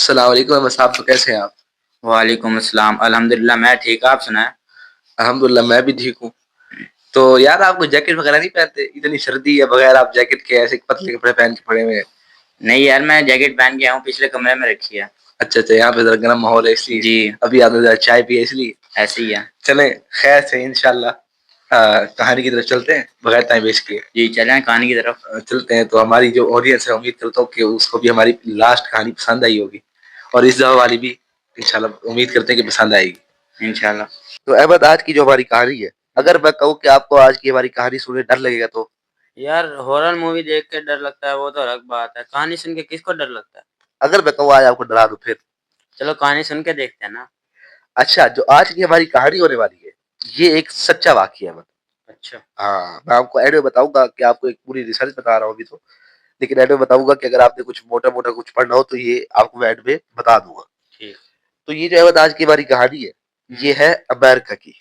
अस्सलाम वालेकुम अहमद साहब, तो कैसे हैं आप? वालेकुम अस्सलाम। अल्हम्दुलिल्लाह मैं ठीक, आप सुनाएँ? अल्हम्दुलिल्लाह मैं भी ठीक हूँ। तो यार आप कोई जैकेट वगैरह नहीं पहनते? इतनी सर्दी है बगैर आप जैकेट के ऐसे पतले कपड़े पहन के पड़े हुए हैं। नहीं यार, मैं जैकेट पहन के आया हूँ, पिछले कमरे में रखी है। अच्छा, अच्छा यहाँ पे ज़रा गर्म माहौल है इसलिए। जी, अभी आपने ज़रा चाय पी है इसलिए। ऐसे ही है। चलें खैर से इंशाल्लाह कहानी की तरफ चलते हैं बगैर टाइम वेस्ट किए। जी, चलें कहानी की तरफ। चलते हैं तो हमारी जो ऑडियंस है उम्मीद करता हूँ कि उसको भी हमारी लास्ट कहानी पसंद आई होगी और इस दफ़ा वाली भी इंशाल्लाह उम्मीद करते हैं कि पसंद आएगी। इंशाल्लाह। तो अहमद आज की जो हमारी कहानी है, अगर मैं कहूँ कि आपको आज की हमारी कहानी सुन के डर लगेगा तो? यार हॉरर मूवी देख के डर लगता है वो तो अलग बात है, कहानी सुन के किसको डर लगता है? अगर मैं कहूँ आज आपको डरा दूँ फिर? चलो कहानी सुन के देखते हैं ना। अच्छा, जो आज की हमारी कहानी होने वाली है, ये एक सच्चा वाक़या है मतलब। अच्छा। हाँ, मैं आपको एंड में बताऊँगा कि आपको एक पूरी रिसर्च बता रहा हूँ अभी तो, लेकिन एंड में बताऊँगा कि अगर आपने कुछ मोटा-मोटा कुछ पढ़ना हो तो ये आपको मैं एंड में बता दूँगा। ठीक। तो ये जो है आज की हमारी कहानी है, ये है अमेरिका की।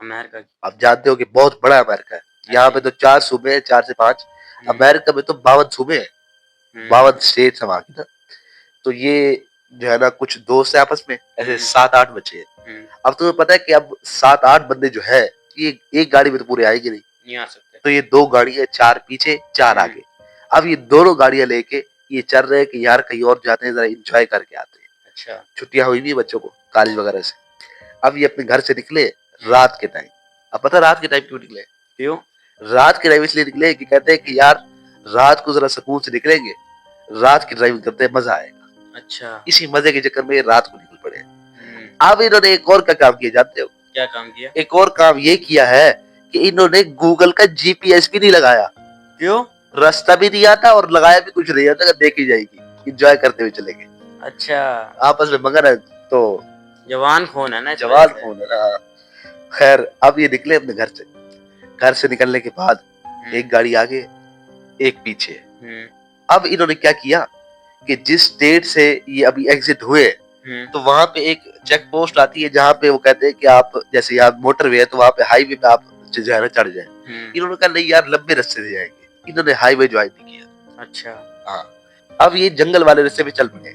अमेरिका की। आप जानते हो कि बहुत बड़ा अमेरिका है। यहाँ पे तो 4 सूबे हैं, 4 से 5। अमेरिका में तो 52 सूबे हैं, 52 स्टेट्स हैं वहाँ की ना। तो ये जो है ना कुछ दोस्त हैं आपस में, ऐसे 7-8 बच्चे हैं। अब तुम्हें पता है कि अब 7-8 बंदे जो है, ये एक गाड़ी में तो पूरे आएंगे नहीं। नहीं आ सकते। तो ये 2 गाड़ी है, 4 पीछे, 4 आगे। अब ये दोनों गाड़ियाँ लेके ये चल रहे हैं कि यार कहीं और जाते हैं, ज़रा एन्जॉय करके आते हैं। अच्छा। छुट्टियाँ हुई भी हैं बच्चों को, कॉलेज वगैरह से। अब ये अपने घर से निकले रात के टाइम। अब पता है रात के टाइम क्यों निकले? क्यों? रात के टाइम इसलिए निकले कि कहते हैं कि यार रात को ज़रा सुकून से निकलेंगे, रात की ड्राइविंग करते हैं, मज़ा आएगा। अच्छा। इसी मज़े के चक्कर में ये रात को निकल पड़े। अब इन्होंने एक और क्या काम किया जानते हो? क्या काम किया? एक और काम ये किया है कि इन्होंने गूगल का जीपीएस भी नहीं लगाया। क्यों? रास्ता भी नहीं आता और लगाया भी कुछ नहीं आता, देखी जाएगी। एन्जॉय करते हुए चलेंगे। अच्छा। आपस में मगन है तो जवान खून है ना इस वजह जवान से। खून है ना। खैर अब ये निकले अपने घर से। घर से निकलने के बाद एक गाड़ी आगे, एक पीछे। अब इन्होंने क्या किया कि जिस स्टेट से ये अभी एग्जिट हुए तो वहां पे एक चेक पोस्ट आती है जहाँ पे वो कहते हैं कि आप जैसे यहाँ मोटरवे है तो वहां पे हाईवे पे आप जो है ना चढ़ जाए। इन्होंने कहा नहीं यार लंबे रास्ते से जाएंगे, इन्होंने हाईवे ज्वाइन नहीं किया। अच्छा। हाँ, अब ये जंगल वाले रास्ते पे चल पड़े।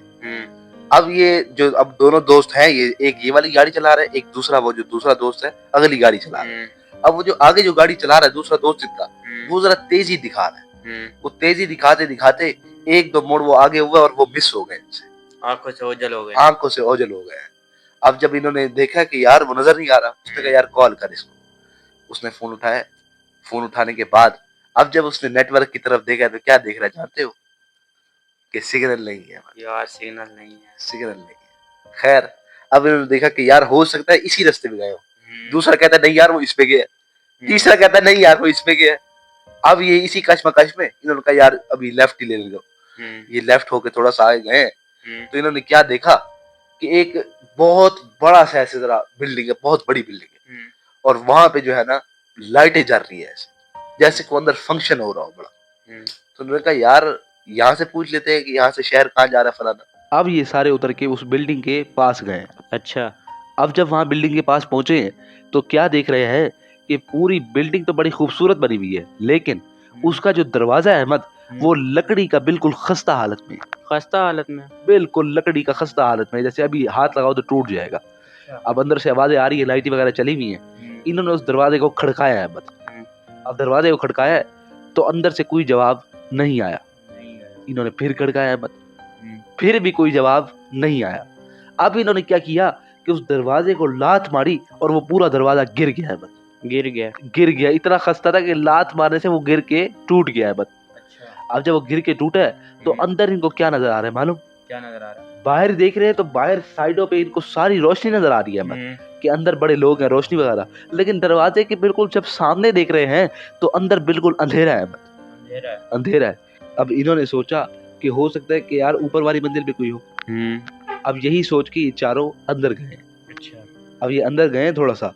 अब ये जो अब दोनों दोस्त हैं, ये एक ये वाली गाड़ी चला रहा है, एक दूसरा वो जो दूसरा दोस्त है अगली गाड़ी चला रहा है। अब वो जो आगे जो गाड़ी चला रहा है दूसरा दोस्त जिनका, वो जरा तेजी दिखा रहा है। वो तेजी दिखाते दिखाते एक दो मोड़ वो आगे हुआ और वो मिस हो गए इनसे। आंखों से ओझल हो गए। आंखों से ओझल हो गए। अब जब इन्होंने देखा कि यार वो नजर नहीं आ रहा, उसने कहा यार कॉल कर इसको। उसने फोन उठाया। फोन उठाने के बाद अब जब उसने नेटवर्क की तरफ देखा तो क्या देख रहा है जानते हो? कि सिग्नल नहीं है। यार सिग्नल नहीं है। सिग्नल नहीं है। खैर अब इन्होंने देखा कि यार हो सकता है इसी रास्ते में गए हो। दूसरा कहता है नहीं यार वो इस पे गया। तीसरा कहता है नहीं यार वो इस पे गया। अब ये इसी कश्मकश में इन्होंने कहा यार अभी लेफ्ट ही ले लो। ये लेफ्ट होके थोड़ा सा आगे गए तो इन्होंने क्या देखा कि एक बहुत बड़ा सा ऐसे जरा बिल्डिंग है, बहुत बड़ी बिल्डिंग है और वहां पे जो है ना लाइटें जल रही है ऐसे जैसे को अंदर फंक्शन हो रहा हो बड़ा। तो उन्होंने कहा यार यहाँ से पूछ लेते हैं कि यहाँ से शहर कहाँ जा रहा है फलाना। अब ये सारे उतर के उस बिल्डिंग के पास गए। अच्छा। अब जब वहां बिल्डिंग के पास पहुंचे तो क्या देख रहे हैं कि पूरी बिल्डिंग तो बड़ी खूबसूरत बनी हुई है, लेकिन उसका जो दरवाजा है अहमद वो लकड़ी का बिल्कुल खस्ता हालत में। खस्ता हालत में? बिल्कुल लकड़ी का खस्ता हालत में, जैसे अभी हाथ लगाओ तो टूट जाएगा। अब अंदर से आवाजें आ रही है, लाइटें वगैरह चली हुई हैं। इन्होंने उस दरवाजे को खड़काया है अहमद। अब दरवाजे को खड़काया है तो अंदर से कोई जवाब नहीं आया। इन्होंने फिर खड़काया अहमद, फिर भी कोई जवाब नहीं आया। अब इन्होंने क्या किया कि उस दरवाजे को लात मारी और वो पूरा दरवाजा गिर गया अहमद। गिर गया? गिर गया, इतना खस्ता था कि लात मारने से वो गिर के टूट गया अहमद। अच्छा। अब जब वो गिर के टूटा है तो अंदर इनको क्या नजर आ रहा है मालूम? क्या नजर आ रहा है? बाहर देख रहे हैं तो बाहर साइडों पे इनको सारी रोशनी नजर आ रही है अहमद कि अंदर बड़े लोग हैं, रोशनी वगैरह। लेकिन दरवाजे के बिल्कुल जब सामने देख रहे हैं तो अंदर बिल्कुल अंधेरा है अहमद। अंधेरा है? अंधेरा है। अब इन्होंने सोचा कि हो सकता है कि यार ऊपर वाली मंजिल पे कोई हो। अब यही सोच के ये चारों अंदर गए। अच्छा। अब ये अंदर गए थोड़ा सा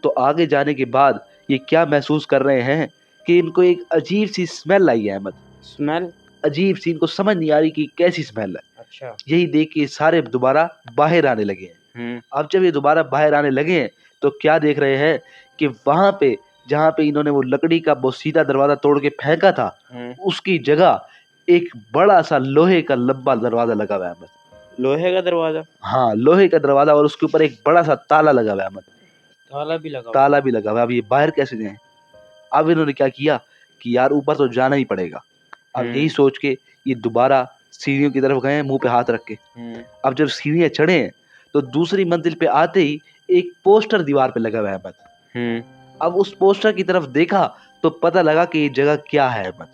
तो आगे जाने के बाद ये क्या महसूस कर रहे हैं कि इनको एक अजीब सी स्मेल आई है अहमद। स्मेल? अजीब सी, इनको समझ नहीं आ रही कि कैसी स्मेल है। अच्छा। यही देख के सारे दोबारा बाहर आने लगे हैं। अब जब ये दोबारा बाहर आने लगे हैं तो क्या देख रहे हैं कि वहां पे जहाँ पे इन्होंने वो लकड़ी का वो सीधा दरवाजा तोड़ के फेंका था उसकी जगह एक बड़ा सा लोहे का लंबा दरवाजा लगा हुआ है। लोहे का दरवाजा, हाँ, लोहे का दरवाजा और उसके ऊपर एक बड़ा सा ताला लगा हुआ है अहमद। ताला भी लगा हुआ। ताला भी लगा हुआ है। अब ये बाहर कैसे जाएं? अब इन्होंने क्या किया कि यार ऊपर तो जाना ही पड़ेगा। अब यही सोच के ये दोबारा सीढ़ियों की तरफ गए मुंह पे हाथ रख के। अब जब सीढ़ियां चढ़े हैं तो दूसरी मंजिल पे आते ही एक पोस्टर दीवार पे लगा हुआ है अहमद। अब उस पोस्टर की तरफ देखा तो पता लगा कि ये जगह क्या है अहमद।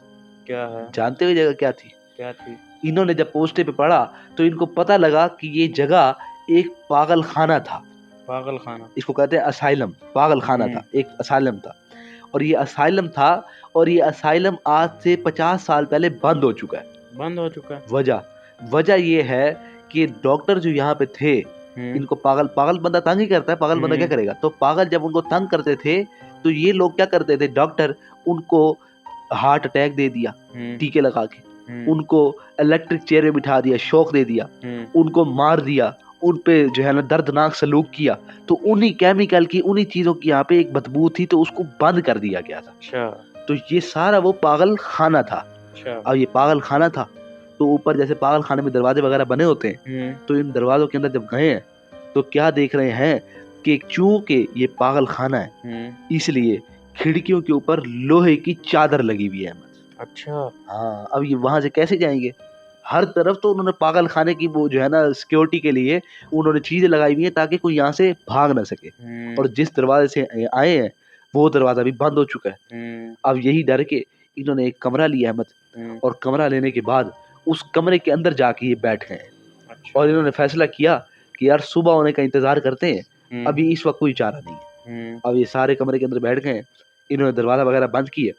क्या है? जानते हो ये जगह क्या थी? क्या थी? इन्होंने जब पोस्टर पे पढ़ा तो इनको पता लगा कि ये जगह एक पागल खाना था। पागल खाना, इसको कहते हैं असाइलम। पागल खाना था, एक असाइलम था। और ये असाइलम था और ये असाइलम आज से 50 साल पहले बंद हो चुका है। बंद हो चुका है। वजह ये है कि डॉक्टर जो यहाँ पे थे इनको पागल बंदा तंग ही करता है। पागल बंदा क्या करेगा? तो पागल जब उनको तंग करते थे तो ये लोग क्या करते थे, डॉक्टर उनको हार्ट अटैक दे दिया टीके लगा के, उनको इलेक्ट्रिक चेयर में बिठा दिया, शॉक दे दिया, उनको मार दिया, उन पे जो है ना दर्दनाक सलूक किया। तो उन्हीं केमिकल की, उन्हीं चीजों की यहाँ पे एक बदबू थी तो उसको बंद कर दिया गया था। अच्छा। तो ये सारा वो पागल खाना था। अच्छा। अब ये पागल खाना था तो ऊपर जैसे पागल खाने में दरवाजे वगैरह बने होते हैं तो इन दरवाजों के अंदर जब गए हैं तो क्या देख रहे हैं कि चूंकि ये पागल खाना है इसलिए खिड़कियों के ऊपर लोहे की चादर लगी हुई है। अच्छा। हाँ, अब ये वहां से कैसे जाएंगे? हर तरफ तो उन्होंने पागल खाने की वो जो है ना सिक्योरिटी के लिए उन्होंने चीजें लगाई हुई है ताकि कोई यहाँ से भाग ना सके। और जिस दरवाजे से आए हैं वो दरवाजा भी बंद हो चुका है। अब यही डर के इन्होंने एक कमरा लिया अहमद और कमरा लेने के बाद उस कमरे के अंदर जाके ये बैठ गए। अच्छा। और इन्होंने फैसला किया कि यार सुबह होने का इंतजार करते हैं, अभी इस वक्त कोई चारा नहीं है। अब ये सारे कमरे के अंदर बैठ गए। इन्होंने दरवाजा वगैरह बंद किया।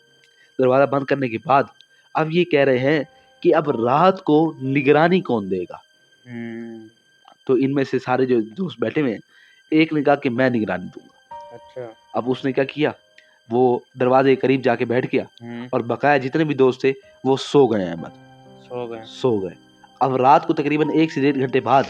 दरवाजा बंद करने के बाद अब ये कह रहे हैं कि अब रात को निगरानी कौन देगा? तो इनमें से सारे जो दोस्त बैठे हुए हैं एक ने कहा कि मैं निगरानी दूंगा। अच्छा। अब उसने क्या किया, वो दरवाजे के करीब जाके बैठ गया और बकाया जितने भी दोस्त थे वो सो गए अहमद। सो गए। अब रात को तकरीबन 1 से 1.5 घंटे बाद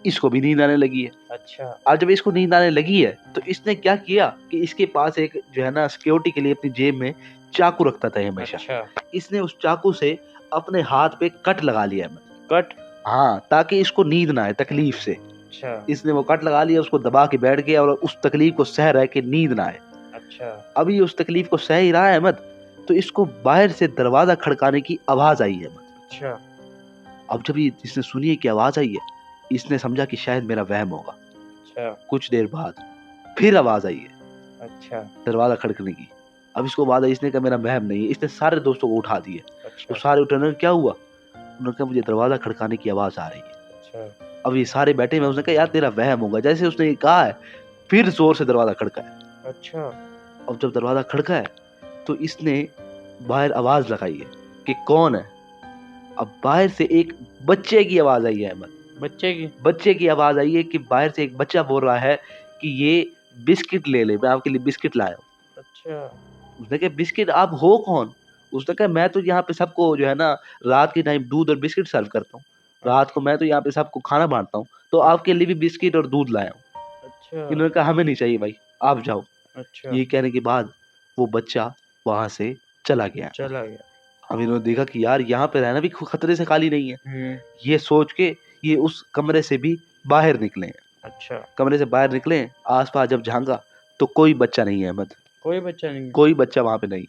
इसको भी नींद आने लगी है। अच्छा। अब जब इसको नींद आने लगी है तो इसने क्या किया कि इसके पास एक जो है ना सिक्योरिटी के लिए अपनी जेब में चाकू रखता था हमेशा। अच्छा। इसने उस चाकू से अपने हाथ पे कट लगा लिया है। कट? हाँ, ताकि इसको नींद ना आए तकलीफ से। अच्छा। इसने वो कट लगा लिया, उसको दबा के बैठ गया और उस तकलीफ को सह रहा है कि नींद ना आए। अच्छा। अभी उस तकलीफ को सह ही रहा है अहमद तो इसको बाहर से दरवाजा खड़काने की आवाज आई है अहमद। अच्छा। अब जब ये इसने सुनी कि आवाज आई है इसने समझा कि शायद मेरा वहम होगा। अच्छा। कुछ देर बाद फिर आवाज आई है अच्छा। दरवाजा खड़कने की। अब इसको आवाज आई, इसने कहा मेरा वहम नहीं है। इसने सारे दोस्तों को उठा दिए। अच्छा। तो सारे उठने क्या हुआ, उन्होंने कहा मुझे दरवाजा खड़काने की आवाज आ रही है। अच्छा। अब ये सारे बैठे हैं, उसने कहा यार तेरा वहम होगा। जैसे उसने ये कहा है फिर जोर से दरवाजा खड़का है। अच्छा। अब जब दरवाजा खड़का है तो इसने बाहर आवाज लगाई है कि कौन है। अब बाहर से एक बच्चे की आवाज आई है अहमद। बच्चे की आवाज आई है कि बाहर से एक बच्चा बोल रहा है कि ये बिस्किट ले ले, मैं आपके लिए बिस्किट लाया हूँ। अच्छा। उसने कहा बिस्किट, आप हो कौन? उसने कहा मैं तो यहाँ पे सबको जो है ना रात के टाइम दूध और बिस्किट सर्व करता हूँ। रात को मैं तो यहाँ पे सबको खाना बांटता हूँ तो आपके लिए भी बिस्किट और दूध लाया हूँ। अच्छा। इन्होंने कहा हमें नहीं चाहिए भाई, आप जाओ। अच्छा। ये कहने के बाद वो बच्चा वहां से चला गया। अब इन्होंने देखा कि यार यहाँ पे रहना भी खतरे से खाली नहीं है। ये सोच के ये उस कमरे से भी बाहर निकले। अच्छा। कमरे से बाहर निकले, आसपास जब झांका तो कोई बच्चा नहीं है अहमद। कोई बच्चा नहीं? कोई बच्चा वहां पे नहीं।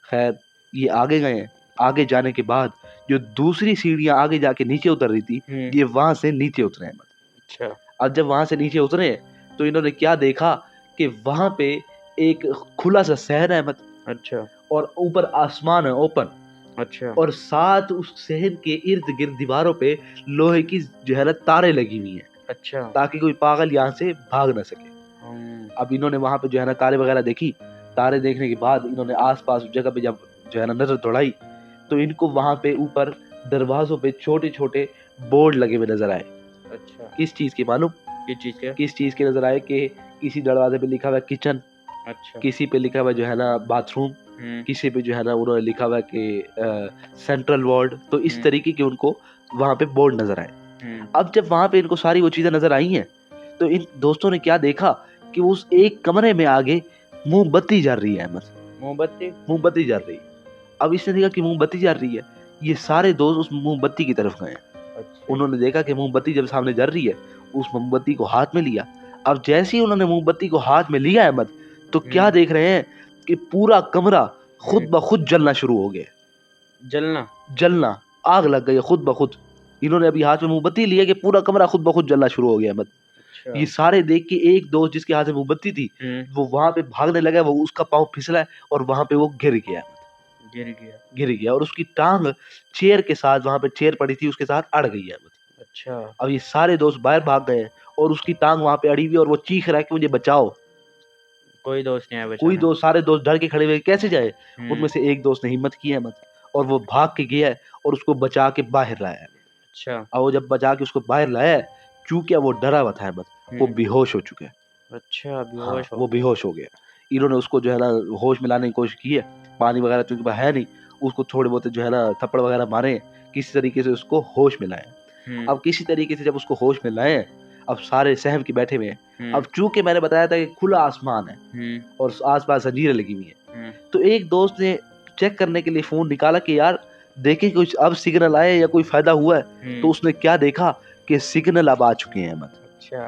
खैर ये आगे गए। आगे जाने के बाद जो दूसरी सीढ़ियां आगे जाके नीचे उतर रही थी ये वहां से नीचे उतरे अहमद। अच्छा। अब जब वहां से नीचे उतरे तो इन्होंने क्या देखा कि वहां पे एक खुला सा शहर है अहमद। अच्छा। और ऊपर आसमान है ओपन। अच्छा। और साथ उस शहर के इर्द गिर्द दीवारों पे लोहे की जो है ना तारे लगी हुई हैं। अच्छा। ताकि कोई पागल यहाँ से भाग ना सके। अब इन्होंने वहां पे जो है ना तारे वगैरह देखी। तारे देखने के बाद इन्होंने आसपास जगह पे जब जो है ना नजर दौड़ाई तो इनको वहां पे ऊपर दरवाजों पे छोटे छोटे बोर्ड लगे हुए नजर आए। अच्छा। किस चीज के मालूम? किस चीज के नजर आए कि किसी दरवाजे पे लिखा हुआ है किचन। अच्छा। किसी पे लिखा हुआ जो है ना बाथरूम। किसी पे जो है ना उन्होंने लिखा हुआ कि सेंट्रल वार्ड। तो इस तरीके के उनको वहां पे बोर्ड नजर आए। अब जब वहां पे इनको सारी वो चीजें नजर आई हैं तो इन दोस्तों ने क्या देखा कि उस एक कमरे में आगे मोमबत्ती जल रही है अहमद। मोमबत्ती जल रही है। अब इसने देखा कि मोमबत्ती जल रही है। ये सारे दोस्त उस मोमबत्ती की तरफ गए। उन्होंने देखा कि मोमबत्ती जब सामने जल रही है, उस मोमबत्ती को हाथ में लिया। अब जैसे ही उन्होंने मोमबत्ती को हाथ में लिया अहमद, तो क्या देख रहे हैं कि पूरा कमरा खुद ब खुद जलना शुरू हो गया। जलना, आग लग गई खुद ब खुद। इन्होंने अभी हाथ में मोमबत्ती लिया कि पूरा कमरा खुद ब खुद जलना शुरू हो गया अहमद। ये सारे देख के एक दोस्त जिसके हाथ में मोमबत्ती थी, वो वहां पे भागने लगा, वो उसका पाँव फिसला और वहां पे वो गिर गया। और उसकी टांग चेयर के साथ, वहां पे चेयर पड़ी थी उसके साथ अड़ गई है। अच्छा। अब ये सारे दोस्त बाहर भाग गए और उसकी टांग वहां पे अड़ी हुई और वो चीख रहा है कि मुझे बचाओ। कोई दोस्त नहीं आया कोई बचाने? दोस्त, सारे दोस्त डर के खड़े हुए, कैसे जाए। उनमें से एक दोस्त ने हिम्मत की है और वो भाग के गया है और उसको बचा के बाहर लाया है। अच्छा। और वो जब बचा के उसको बाहर लाया है, चूंकि वो डरा हुआ था वो बेहोश हो चुके हैं। अच्छा, बेहोश वो बेहोश हो गया। इन्होंने उसको जो है ना होश में लाने की कोशिश की है, पानी वगैरह चूंकि वहाँ है नहीं, उसको थोड़े बहुत जो है ना थप्पड़ वगैरह मारे, किसी तरीके से उसको होश में लाए। अब किसी तरीके से जब उसको होश में लाए, अब सारे सहम के बैठे हुए हैं। अब चूंकि मैंने बताया था कि खुला आसमान है और आसपास जंजीरें लगी हुई हैं, तो एक दोस्त ने चेक करने के लिए फोन निकाला कि यार देखे कुछ अब सिग्नल आए या कोई फायदा हुआ है। तो उसने क्या देखा कि सिग्नल अब आ चुके हैं। अच्छा।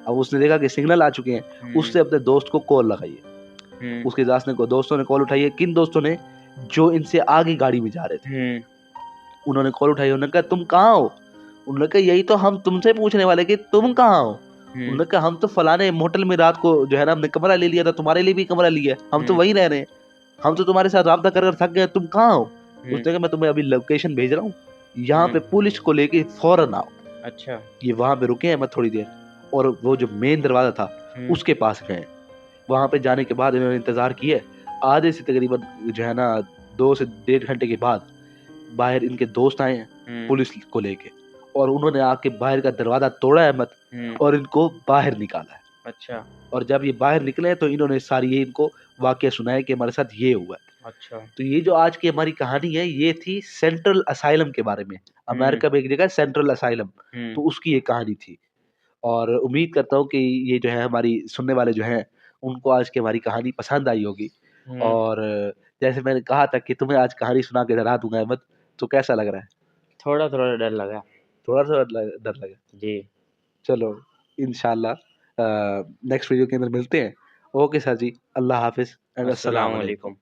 अब उसने देखा कि सिग्नल आ चुके हैं, उसने अपने दोस्त को कॉल लगाई है। उसके दोस्तों ने कॉल उठाई है। किन दोस्तों ने? जो इनसे आगे गाड़ी में जा रहे थे, उन्होंने कॉल उठाई। उन्होंने कहा तुम कहाँ हो? उन्होंने कहा यही तो हम तुमसे पूछने वाले कि तुम कहाँ हो। उन्होंने कहा हम तो फलाने होटल में रात को जो है ना हमने कमरा ले लिया था, तुम्हारे लिए भी कमरा लिया, हम तो वहीं रह रहे हैं, हम तो तुम्हारे साथ राब्ता कर थक गए, तुम कहाँ हो? उसने कहा मैं तुम्हें अभी लोकेशन भेज रहा हूँ, यहाँ पे पुलिस को लेके फौरन आओ। अच्छा। ये वहां पे रुके हैं मैं थोड़ी देर, और वो जो मेन दरवाजा था उसके पास गए। वहां पे जाने के बाद इन्होंने इंतजार किया। आधे से तकरीबन जो है ना 2 से 1.5 घंटे के बाद बाहर इनके दोस्त आए हैं पुलिस को लेके, और उन्होंने आके बाहर का दरवाजा तोड़ा है और इनको बाहर निकाला है। अच्छा। और जब ये बाहर निकले तो इन्होंने सारी ये इनको वाकया सुनाया कि हमारे साथ ये हुआ है। अच्छा। तो ये जो आज की हमारी कहानी है, ये थी सेंट्रल असाइलम के बारे में। अमेरिका में एक जगह सेंट्रल असाइलम, तो उसकी ये कहानी थी। और उम्मीद करता हूँ कि ये जो है हमारी सुनने वाले जो हैं उनको आज की हमारी कहानी पसंद आई होगी। और जैसे मैंने कहा था कि तुम्हें आज कहानी सुना के डरा दूंगा अहमद, तो कैसा लग रहा है? थोड़ा थोड़ा डर लगा। थोड़ा सा डर लगा? जी। चलो इंशाल्लाह नेक्स्ट वीडियो के अंदर मिलते हैं। ओके सर जी, अल्लाह हाफिज एंड अस्सलाम अस्सलाम वालेकुम। वालेकुम।